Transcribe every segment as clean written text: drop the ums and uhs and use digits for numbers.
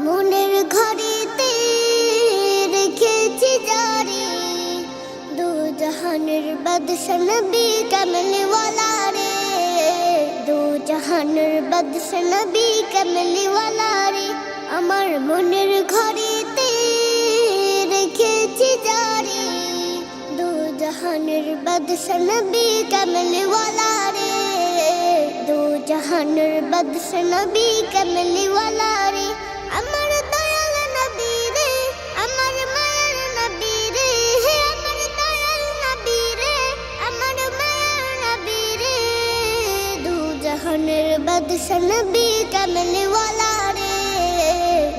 মনের ঘরেতে রেখেছি জারি, দু জাহানের বাদশা নবী কামলি ওয়ালা রে, দু জাহানের বাদশা নবী কামলি ওয়ালা রে। আমার মনের ঘরেতে রেখেছি জারি, দু জাহানের বাদশা নবী কামলি ওয়ালা রে, দু জাহানের বাদশা নবী কামলি ওয়ালা রে। আমার দয়াল নবী রে, আমার মায়ার নবী রে, আমার দয়াল নবী রে, আমার মায়ার নবী রে, দু জাহানের বাদশা নবী কামলি ওয়ালা রে,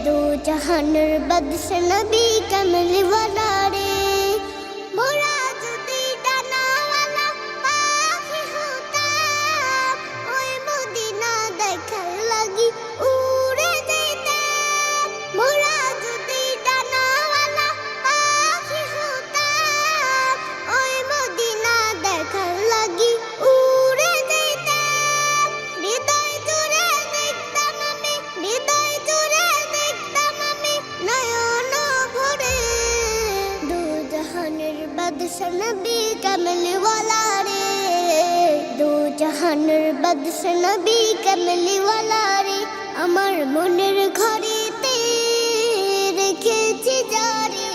দু জাহানের বাদশা নবী কামলি ওয়ালা রে। মোরা যদি ডানাওয়ালা পাখি হতাম, ওই মদিনা দেখার লাগি উড়ে যেতাম। মোরা যদি ডানাওয়ালা পাখি হতাম, ওই মদিনা দেখার লাগি উড়ে যেতাম। হৃদয় জুড়ে দেখতাম আমি, হৃদয় জুড়ে দেখতাম আমি নয়ন ভরে, দু জাহানের বাদশা নবী কামলি ওয়ালা রে, দু জাহানের বাদশা নবী কামলি ওয়ালা রে। আমার মনের ঘরেতে রেখেছি জারি,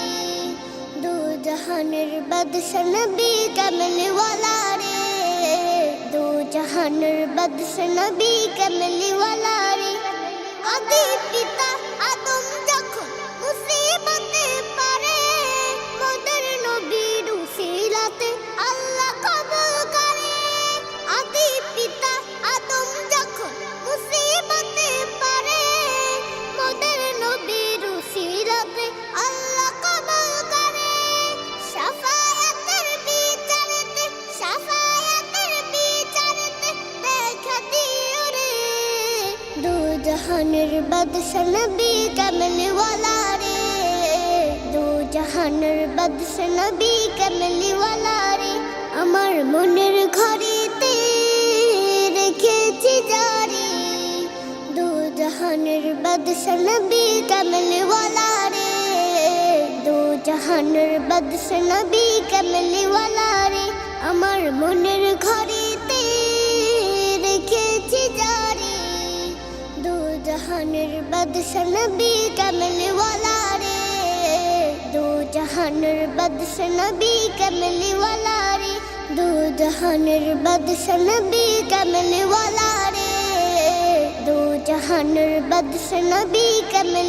দু জাহানের বাদশা নবী কামলি ওয়ালা রে, দু জাহানের বাদশা নবী কামলি ওয়ালা রে। আদি পিতা আদম যখন মুসিবতে পড়ে, মোদের নবীর উসিলাতে আল্লাহ কবুল করে। আদি পিতা আদম যখন মুসিবতে পড়ে, মোদের নবীর উসিলাতে আল্লাহ কবুল করে। শাফায়াতের বিচারেতে, শাফায়াতের বিচারেতে দেখা দিও রে, দু জাহানের বাদশা নবী কামলি ওয়ালা রে, দু জাহানের বাদশা নবী কামলি ওয়ালা রে। আমার মনের ঘরেতে রেখেছি জারি, দু জাহানের বাদশা নবী কামলি ওয়ালা রে, দু জাহানের বাদশা নবী কামলি ওয়ালা রে। আমার মনের ঘরেতে রেখেছি জারি, দু জাহানের বাদশা নবী কামলি ওয়ালা রে, দু জাহানের বাদশা নবী কামলি ওয়ালা রে, দু জাহানের বাদশা নবী কামলি ওয়ালা রে, দু জাহানের বাদশা নবী কামলি